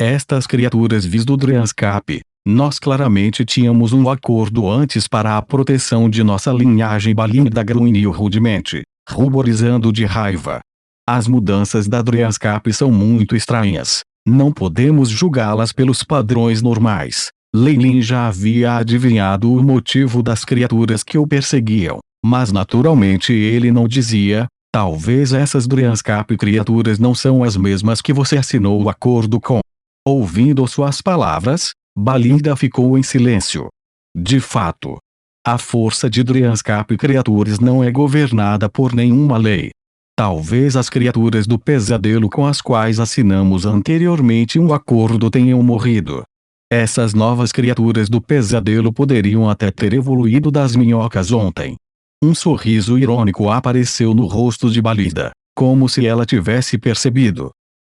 Estas criaturas vis do Dryanscap, nós claramente tínhamos um acordo antes para a proteção de nossa linhagem. Balinda grunhiu rudemente, ruborizando de raiva. As mudanças da Dryanscap são muito estranhas. Não podemos julgá-las pelos padrões normais. Lei Lin já havia adivinhado o motivo das criaturas que o perseguiam, mas naturalmente ele não dizia: talvez essas Dryanscap criaturas não são as mesmas que você assinou o acordo com. Ouvindo suas palavras, Balinda ficou em silêncio. De fato, a força de Dryanscap criaturas não é governada por nenhuma lei. Talvez as criaturas do pesadelo com as quais assinamos anteriormente um acordo tenham morrido. Essas novas criaturas do pesadelo poderiam até ter evoluído das minhocas ontem. Um sorriso irônico apareceu no rosto de Balinda, como se ela tivesse percebido.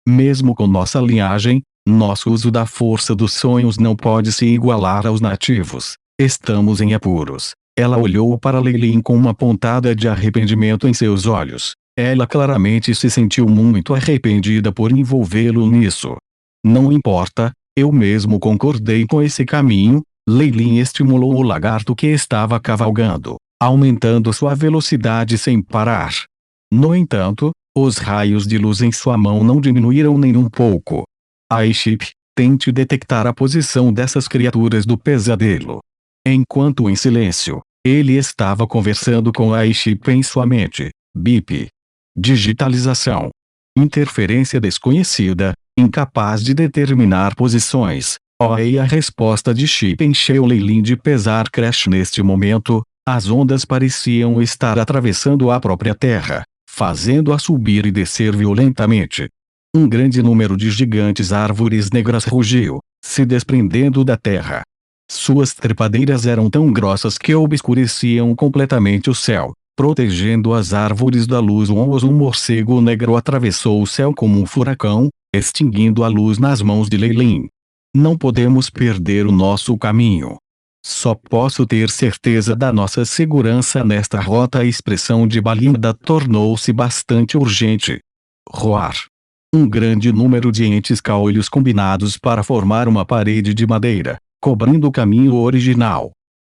Mesmo com nossa linhagem, nosso uso da força dos sonhos não pode se igualar aos nativos. Estamos em apuros. Ela olhou para Lei Lin com uma pontada de arrependimento em seus olhos. Ela claramente se sentiu muito arrependida por envolvê-lo nisso. Não importa, eu mesmo concordei com esse caminho. Lei Lin estimulou o lagarto que estava cavalgando, aumentando sua velocidade sem parar. No entanto, os raios de luz em sua mão não diminuíram nem um pouco. Aiship, tente detectar a posição dessas criaturas do pesadelo. Enquanto em silêncio, ele estava conversando com Aiship em sua mente. Bip. Digitalização. Interferência desconhecida, incapaz de determinar posições. E a resposta de Chip encheu Lei Lin de pesar. Crash. Neste momento, as ondas pareciam estar atravessando a própria Terra, fazendo-a subir e descer violentamente. Um grande número de gigantes árvores negras rugiu, se desprendendo da terra. Suas trepadeiras eram tão grossas que obscureciam completamente o céu, protegendo as árvores da luz. Um morcego negro atravessou o céu como um furacão, extinguindo a luz nas mãos de Lei Lin. Não podemos perder o nosso caminho. Só posso ter certeza da nossa segurança nesta rota. A expressão de Balinda tornou-se bastante urgente. Roar. Um grande número de entes caolhos combinados para formar uma parede de madeira, cobrindo o caminho original.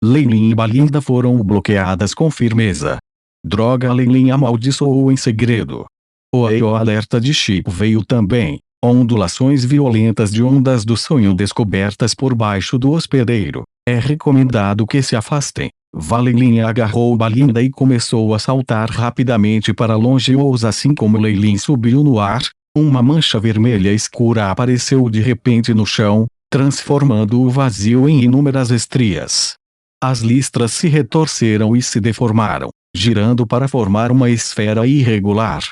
Lei Lin e Balinda foram bloqueadas com firmeza. Droga. Lei Lin amaldiçoou em segredo. O alerta de Chip veio também. Ondulações violentas de ondas do sonho descobertas por baixo do hospedeiro. É recomendado que se afastem. Lei Lin agarrou Balinda e começou a saltar rapidamente para longe. Assim como Lei Lin subiu no ar, uma mancha vermelha escura apareceu de repente no chão, transformando o vazio em inúmeras estrias. As listras se retorceram e se deformaram, girando para formar uma esfera irregular.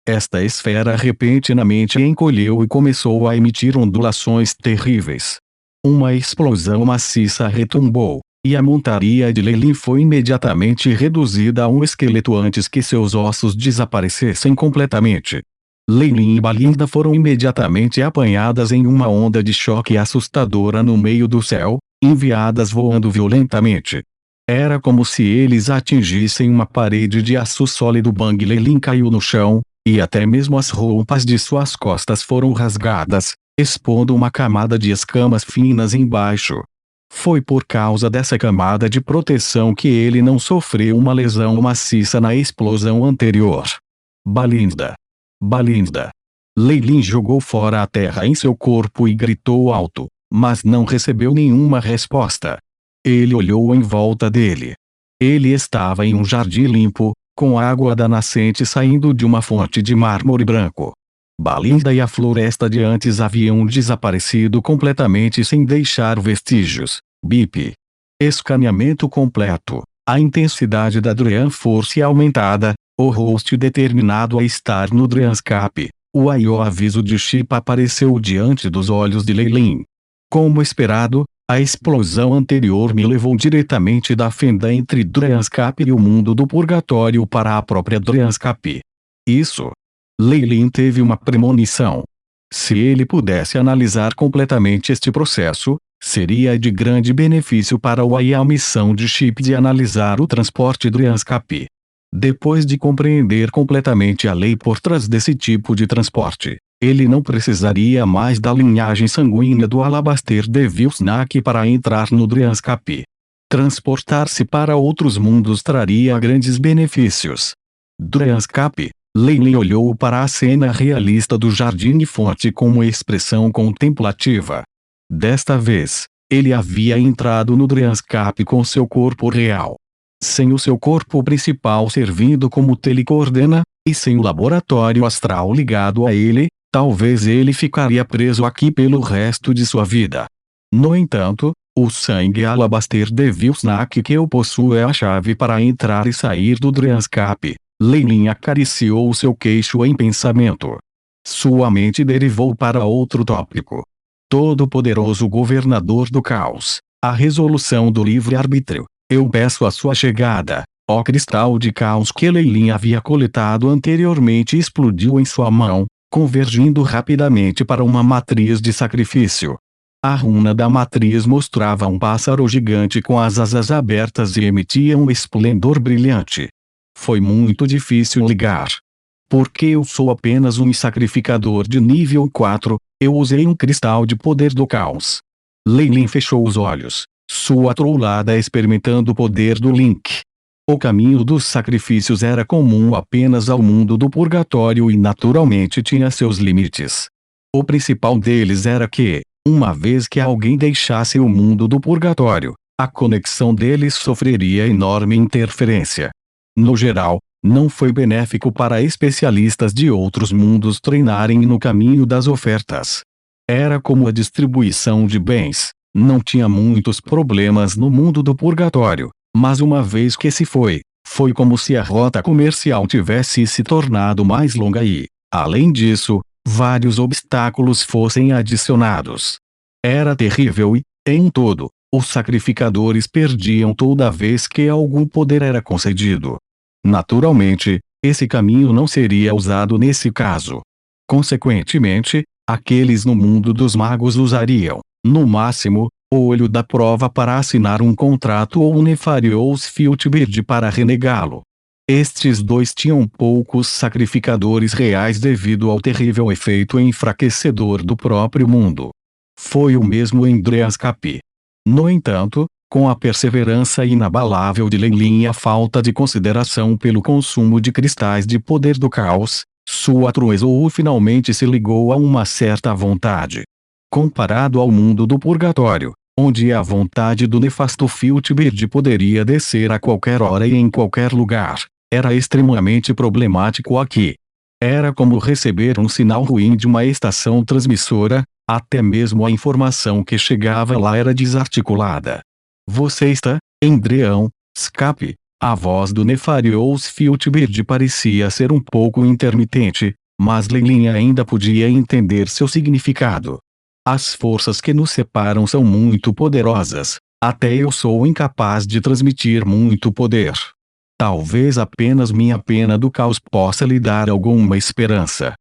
Esta esfera repentinamente encolheu e começou a emitir ondulações terríveis. Uma explosão maciça retumbou, e a montaria de Lei Lin foi imediatamente reduzida a um esqueleto antes que seus ossos desaparecessem completamente. Lei Lin e Balinda foram imediatamente apanhadas em uma onda de choque assustadora no meio do céu, enviadas voando violentamente. Era como se eles atingissem uma parede de aço sólido. Bang. Lei Lin caiu no chão, e até mesmo as roupas de suas costas foram rasgadas, expondo uma camada de escamas finas embaixo. Foi por causa dessa camada de proteção que ele não sofreu uma lesão maciça na explosão anterior. Balinda. Balinda. Lei Lin jogou fora a terra em seu corpo e gritou alto, mas não recebeu nenhuma resposta. Ele olhou em volta dele. Ele estava em um jardim limpo, com água da nascente saindo de uma fonte de mármore branco. Balinda e a floresta de antes haviam desaparecido completamente sem deixar vestígios. Bip. Escaneamento completo. A intensidade da Dryan Force aumentada. O host determinado a estar no Dryanscap. O aviso de Chip apareceu diante dos olhos de Lei Lin. Como esperado, a explosão anterior me levou diretamente da fenda entre Dryanscap e o mundo do purgatório para a própria Dryanscap. Isso. Lei Lin teve uma premonição. Se ele pudesse analisar completamente este processo, seria de grande benefício para a missão de Chip de analisar o transporte Dryanscap. Depois de compreender completamente a lei por trás desse tipo de transporte, ele não precisaria mais da linhagem sanguínea do Alabaster de Vilsnak para entrar no Dryanscape. Transportar-se para outros mundos traria grandes benefícios. Dryanscape. Leilin olhou para a cena realista do Jardim Fonte com uma expressão contemplativa. Desta vez, ele havia entrado no Dryanscape com seu corpo real. Sem o seu corpo principal servindo como telecoordena, e sem o laboratório astral ligado a ele, talvez ele ficaria preso aqui pelo resto de sua vida. No entanto, o sangue Alabaster de Vilsnak que eu possuo é a chave para entrar e sair do Dryanscape. Leilin acariciou seu queixo em pensamento. Sua mente derivou para outro tópico. Todo-poderoso governador do caos, a resolução do livre-arbítrio. Eu peço a sua chegada. O cristal de caos que Leilin havia coletado anteriormente explodiu em sua mão, convergindo rapidamente para uma matriz de sacrifício. A runa da matriz mostrava um pássaro gigante com as asas abertas e emitia um esplendor brilhante. Foi muito difícil ligar. Porque eu sou apenas um sacrificador de nível 4, eu usei um cristal de poder do caos. Leilin fechou os olhos, sua trollada experimentando o poder do Link. O caminho dos sacrifícios era comum apenas ao mundo do purgatório e naturalmente tinha seus limites. O principal deles era que, uma vez que alguém deixasse o mundo do purgatório, a conexão deles sofreria enorme interferência. No geral, não foi benéfico para especialistas de outros mundos treinarem no caminho das ofertas. Era como a distribuição de bens, não tinha muitos problemas no mundo do purgatório, mas uma vez que se foi como se a rota comercial tivesse se tornado mais longa e, além disso, vários obstáculos fossem adicionados. Era terrível e, em todo, os sacrificadores perdiam toda vez que algum poder era concedido. Naturalmente, esse caminho não seria usado nesse caso. Consequentemente, aqueles no mundo dos magos usariam, no máximo, o olho da prova para assinar um contrato ou um Nefarious Filtbird para renegá-lo. Estes dois tinham poucos sacrificadores reais devido ao terrível efeito enfraquecedor do próprio mundo. Foi o mesmo em Dryanscape. No entanto, com a perseverança inabalável de Leilin e a falta de consideração pelo consumo de cristais de poder do caos, sua Truezou finalmente se ligou a uma certa vontade. Comparado ao mundo do purgatório, onde a vontade do nefasto Filtbird poderia descer a qualquer hora e em qualquer lugar, era extremamente problemático aqui. Era como receber um sinal ruim de uma estação transmissora, até mesmo a informação que chegava lá era desarticulada. Você está em Dryanscape. A voz do Nefarious Filtbird parecia ser um pouco intermitente, mas Leilin ainda podia entender seu significado. As forças que nos separam são muito poderosas, até eu sou incapaz de transmitir muito poder. Talvez apenas minha pena do caos possa lhe dar alguma esperança.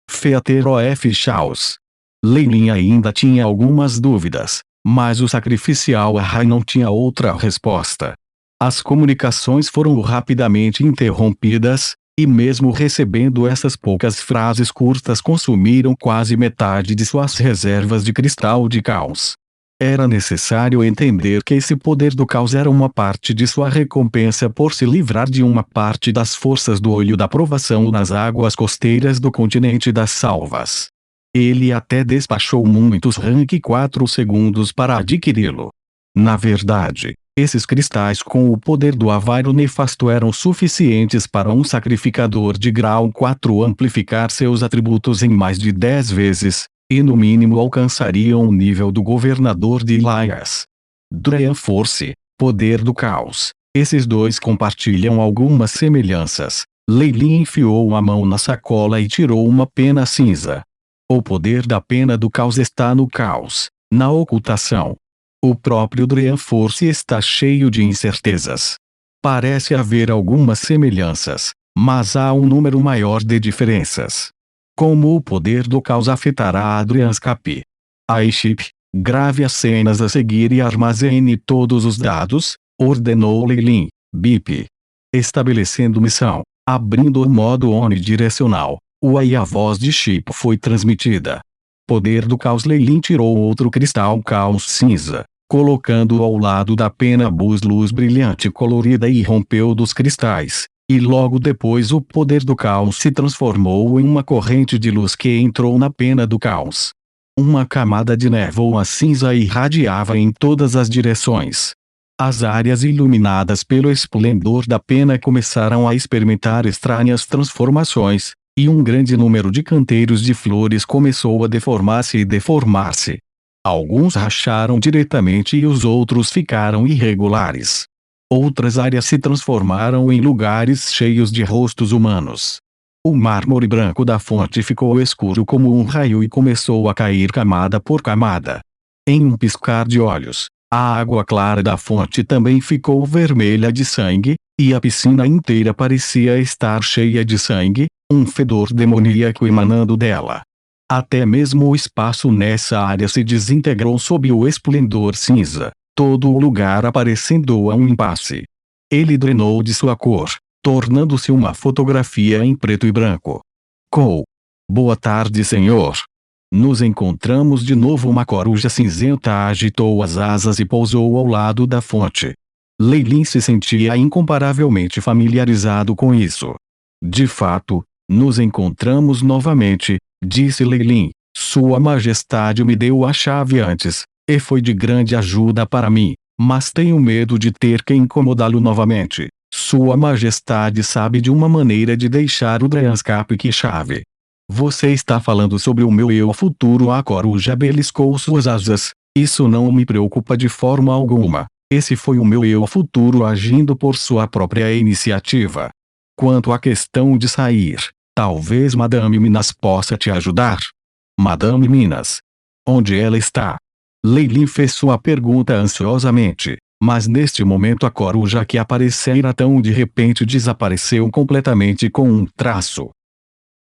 Feater of Chaos. Leilin ainda tinha algumas dúvidas, mas o sacrificial Arrai não tinha outra resposta. As comunicações foram rapidamente interrompidas, e mesmo recebendo essas poucas frases curtas consumiram quase metade de suas reservas de cristal de caos. Era necessário entender que esse poder do caos era uma parte de sua recompensa por se livrar de uma parte das forças do olho da provação nas águas costeiras do continente das salvas. Ele até despachou muitos rank 4 segundos para adquiri-lo. Na verdade, esses cristais com o poder do Avairo nefasto eram suficientes para um sacrificador de grau 4 amplificar seus atributos em mais de 10 vezes, e no mínimo alcançariam o nível do governador de Elias. Dryan Force, poder do caos. Esses dois compartilham algumas semelhanças. Leilin enfiou a mão na sacola e tirou uma pena cinza. O poder da pena do caos está no caos, na ocultação. O próprio Dryan Force está cheio de incertezas. Parece haver algumas semelhanças, mas há um número maior de diferenças. Como o poder do caos afetará a Dryanscape? Aiship, grave as cenas a seguir e armazene todos os dados, ordenou Leilin, BIP. Estabelecendo missão, abrindo o modo onidirecional. E a voz de Chip foi transmitida. Poder do caos. Lei tirou outro cristal caos cinza, colocando-o ao lado da pena Buzz. Luz brilhante colorida irrompeu dos cristais, e logo depois o poder do caos se transformou em uma corrente de luz que entrou na pena do caos. Uma camada de névoa cinza irradiava em todas as direções. As áreas iluminadas pelo esplendor da pena começaram a experimentar estranhas transformações, e um grande número de canteiros de flores começou a deformar-se e deformar-se. Alguns racharam diretamente e os outros ficaram irregulares. Outras áreas se transformaram em lugares cheios de rostos humanos. O mármore branco da fonte ficou escuro como um raio e começou a cair camada por camada. Em um piscar de olhos, a água clara da fonte também ficou vermelha de sangue, e a piscina inteira parecia estar cheia de sangue, um fedor demoníaco emanando dela. Até mesmo o espaço nessa área se desintegrou sob o esplendor cinza, todo o lugar aparecendo a um impasse. Ele drenou de sua cor, tornando-se uma fotografia em preto e branco. Boa tarde, senhor. Nos encontramos de novo. Uma coruja cinzenta agitou as asas e pousou ao lado da fonte. Lei Lin se sentia incomparavelmente familiarizado com isso. De fato, nos encontramos novamente, disse Lei Lin. Sua Majestade me deu a chave antes, e foi de grande ajuda para mim, mas tenho medo de ter que incomodá-lo novamente. Sua Majestade sabe de uma maneira de deixar o Dreanscape. Que chave? Você está falando sobre o meu eu futuro? A coruja beliscou suas asas. Isso não me preocupa de forma alguma. Esse foi o meu eu futuro agindo por sua própria iniciativa. Quanto à questão de sair, talvez Madame Minas possa te ajudar. Madame Minas? Onde ela está? Lei Lin fez sua pergunta ansiosamente, mas neste momento a coruja que aparecera tão de repente desapareceu completamente com um traço.